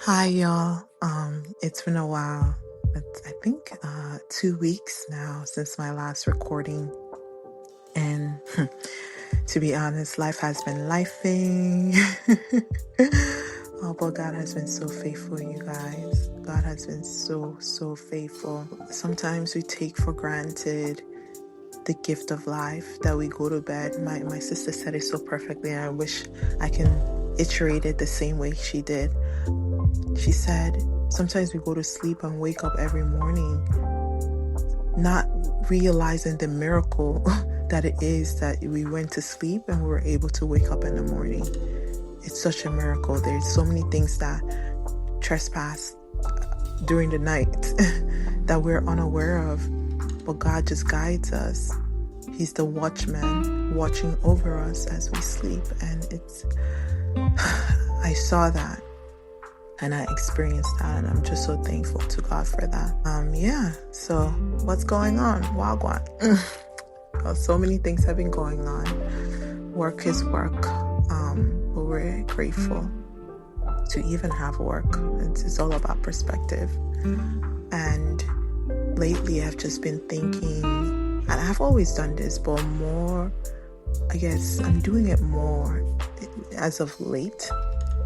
Hi, y'all. It's been a while. I think 2 weeks now since my last recording, and to be honest, life has been lifing. Oh, but God has been so faithful, you guys. God has been so faithful. Sometimes we take for granted the gift of life that we go to bed. My sister said it so perfectly, and I wish I can iterate it the same way she did. She said, sometimes we go to sleep and wake up every morning not realizing the miracle that it is that we went to sleep and we were able to wake up in the morning. It's such a miracle. There's so many things that trespass during the night that we're unaware of, but God just guides us. He's the watchman watching over us as we sleep, and I saw that. And I experienced that, and I'm just so thankful to God for that. So what's going on? Wagwan. Well, so many things have been going on. Work is work. But we're grateful to even have work. It's all about perspective. And lately I've just been thinking, and I've always done this, but more, I guess I'm doing it more as of late.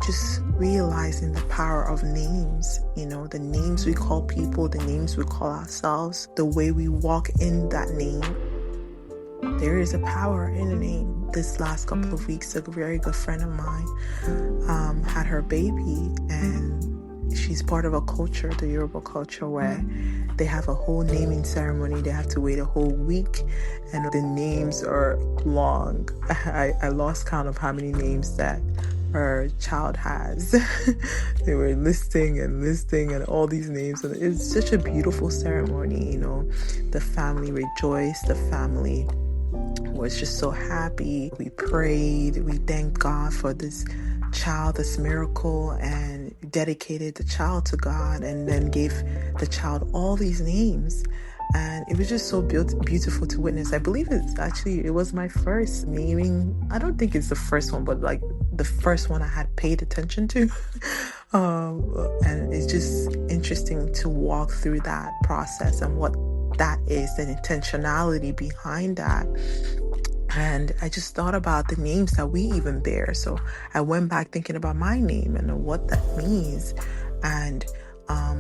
Just realizing the power of names, the names we call people, the names we call ourselves, the way we walk in that name. There is a power in a name. This last couple of weeks, a very good friend of mine had her baby, and she's part of a culture, the Yoruba culture, where they have a whole naming ceremony. They have to wait a whole week, and the names are long. I lost count of how many names that her child has. They were listing and all these names, and it's such a beautiful ceremony. The family rejoiced, the family was just so happy. We prayed, we thanked God for this child, this miracle, and dedicated the child to God, and then gave the child all these names. And it was just so beautiful to witness. I believe it was my first naming. I don't think it's the first one, but like the first one I had paid attention to. And it's just interesting to walk through that process and what that is, the intentionality behind that. And I just thought about the names that we even bear. So I went back thinking about my name and what that means. And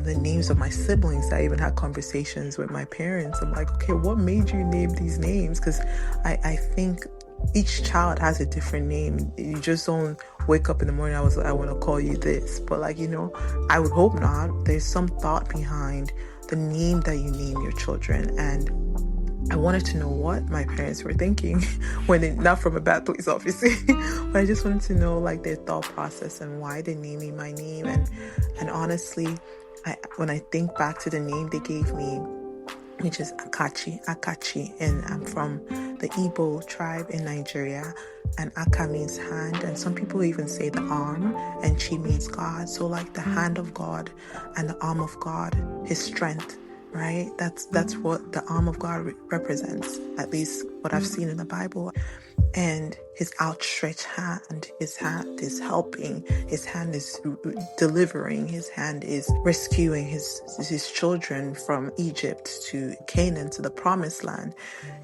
the names of my siblings. I even had conversations with my parents. I'm like, okay, what made you name these names? Because I think each child has a different name. You just don't wake up in the morning, I want to call you this. But I would hope not. There's some thought behind the name that you name your children. And I wanted to know what my parents were thinking not from a bad place, obviously, but I just wanted to know their thought process and why they named me my name. And honestly, when I think back to the name they gave me, which is Akachi, and I'm from the Igbo tribe in Nigeria, and Aka means hand, and some people even say the arm, and Chi means God. So the hand of God and the arm of God, his strength. Right? That's what the arm of God represents, at least what I've seen in the Bible. And his outstretched hand, his hand is helping, his hand is delivering, his hand is rescuing his children from Egypt to Canaan, to the promised land.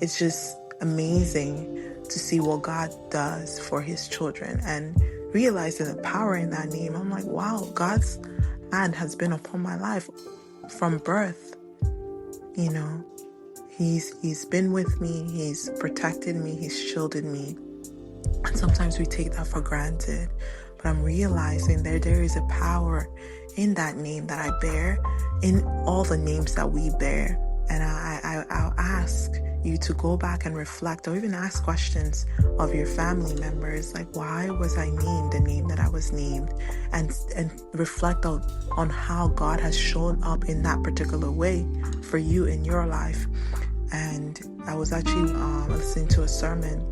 It's just amazing to see what God does for his children, and realizing the power in that name. I'm like, wow, God's hand has been upon my life from birth. He's been with me, he's protected me, he's shielded me. And sometimes we take that for granted. But I'm realizing there is a power in that name that I bear, in all the names that we bear. And I'll ask you to go back and reflect, or even ask questions of your family members, why was I named the name that I was named? And reflect on how God has shown up in that particular way for you in your life. And I was actually listening to a sermon.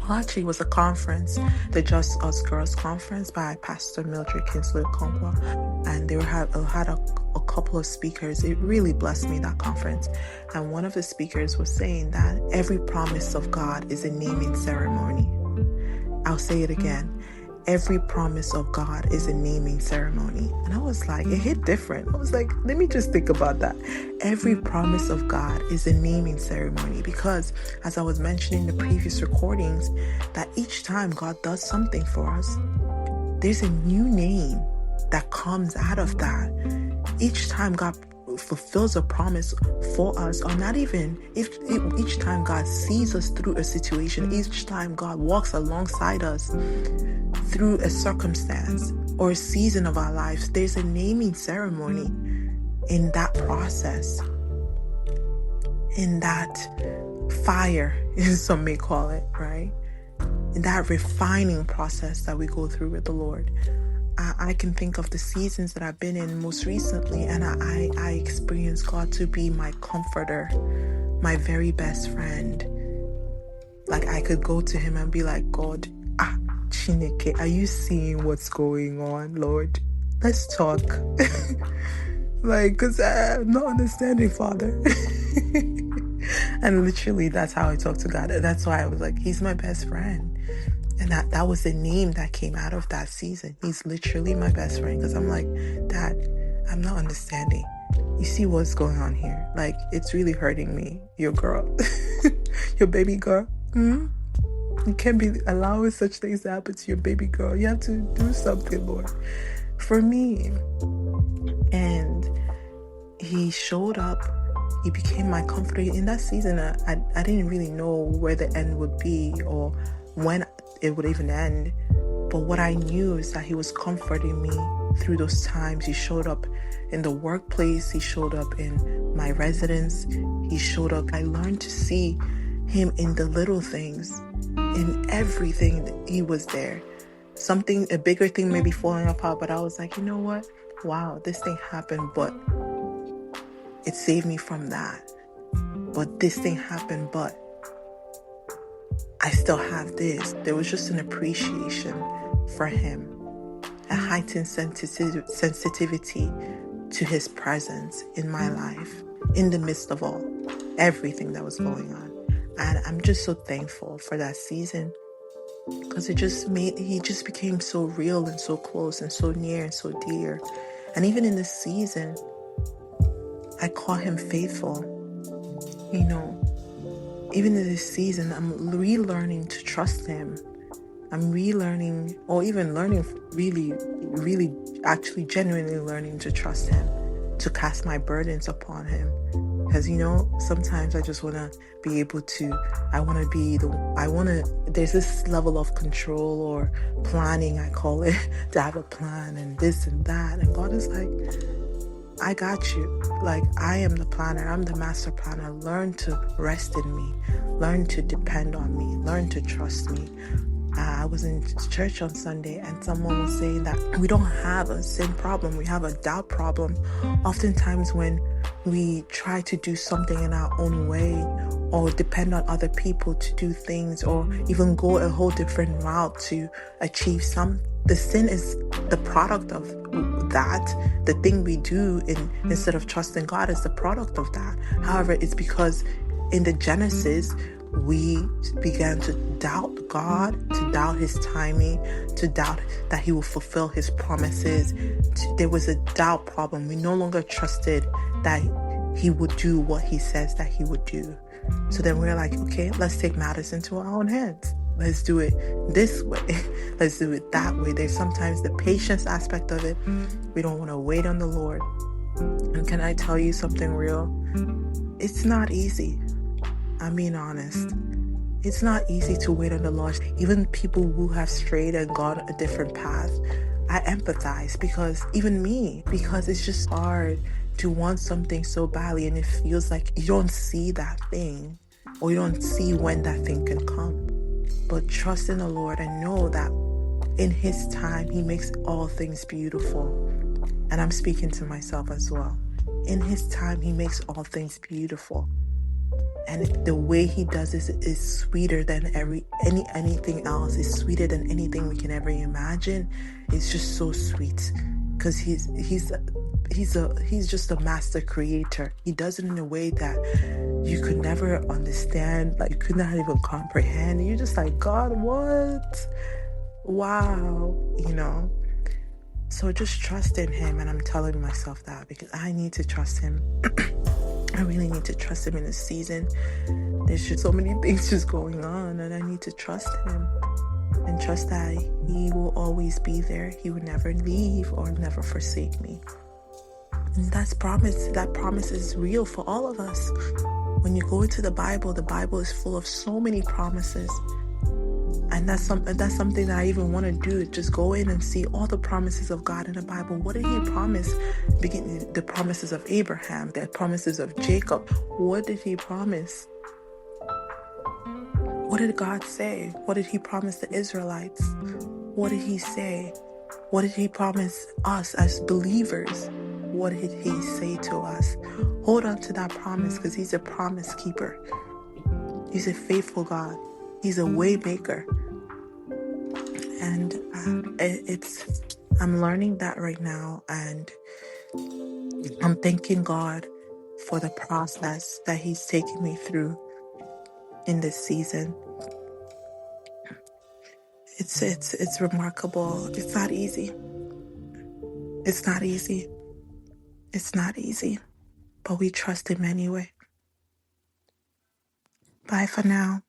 Well, actually, it was a conference, the Just Us Girls Conference by Pastor Mildred Kinsley Okonkwo, and they had a couple of speakers. It really blessed me, that conference. And one of the speakers was saying that every promise of God is a naming ceremony. I'll say it again. every promise of God is a naming ceremony. And I was like, it hit different. I was like, let me just think about that. Every promise of God is a naming ceremony, because as I was mentioning in the previous recordings, that each time God does something for us, there's a new name that comes out of that. Each time God fulfills a promise for us, or not even if each time God sees us through a situation, each time God walks alongside us through a circumstance or a season of our lives, there's a naming ceremony in that process, in that fire, as some may call it, right? In that refining process that we go through with the Lord. I can think of the seasons that I've been in most recently, and I experienced God to be my comforter, my very best friend. Like, I could go to him and be like, God, Chineke, are you seeing what's going on, Lord? Let's talk. Like, because I'm not understanding, Father. And literally, that's how I talk to God. That's why I was like, he's my best friend. And that was the name that came out of that season. He's literally my best friend, because I'm like, Dad, I'm not understanding. You see what's going on here? Like, it's really hurting me. Your girl, your baby girl. You can't be allowing such things to happen to your baby girl. You have to do something, Lord, for me. And he showed up. He became my comforter. In that season, I didn't really know where the end would be or when it would even end. But what I knew is that he was comforting me through those times. He showed up in the workplace. He showed up in my residence. He showed up. I learned to see him in the little things. In everything, he was there. A bigger thing may be falling apart, but I was like, you know what? Wow, this thing happened, but it saved me from that. But this thing happened, but I still have this. There was just an appreciation for him, a heightened sensitivity to his presence in my life, in the midst of everything that was going on. And I'm just so thankful for that season, because he just became so real and so close and so near and so dear. And even in this season, I call him faithful. You know, even in this season, I'm relearning to trust him. I'm relearning, or even learning, really, actually genuinely learning to trust him, to cast my burdens upon him. Because, sometimes I just want to be able to, there's this level of control or planning, I call it, to have a plan and this and that. And God is like, I got you. Like, I am the planner. I'm the master planner. Learn to rest in me. Learn to depend on me. Learn to trust me. I was in church on Sunday, and someone was saying that we don't have a sin problem. We have a doubt problem. Oftentimes when we try to do something in our own way, or depend on other people to do things, or even go a whole different route to achieve the sin is the product of that. The thing we do instead of trusting God is the product of that. However, it's because in the Genesis, we began to doubt God, to doubt his timing, to doubt that he will fulfill his promises. There was a doubt problem. We no longer trusted that he would do what he says that he would do. So then we're like, okay, let's take matters into our own hands. Let's do it this way. Let's do it that way. There's sometimes the patience aspect of it. We don't want to wait on the Lord. And can I tell you something real? It's not easy. I'm being honest. It's not easy to wait on the Lord. Even people who have strayed and gone a different path, I empathize, because it's just hard to want something so badly, and it feels like you don't see that thing, or you don't see when that thing can come. But trust in the Lord and know that in his time, he makes all things beautiful. And I'm speaking to myself as well. In his time, he makes all things beautiful. And the way he does this is sweeter than anything else. It's sweeter than anything we can ever imagine. It's just so sweet, because he's just a master creator. He does it in a way that you could never understand, like you could not even comprehend. And you're just like, God, what? wow, you know. So just trust in him. And I'm telling myself that because I need to trust him. I really need to trust him in this season. There's just so many things just going on, and I need to trust him and trust that he will always be there. He will never leave or never forsake me. And that's promise. That promise is real for all of us. When you go into the Bible is full of so many promises. And that's something that I even want to do. Just go in and see all the promises of God in the Bible. What did he promise? Beginning the promises of Abraham, the promises of Jacob. What did he promise? What did God say? What did he promise the Israelites? What did he say? What did he promise us as believers? What did he say to us? Hold on to that promise because he's a promise keeper. He's a faithful God. He's a way maker. And I'm learning that right now. And I'm thanking God for the process that he's taking me through in this season. It's remarkable. It's not easy. It's not easy. It's not easy. But we trust him anyway. Bye for now.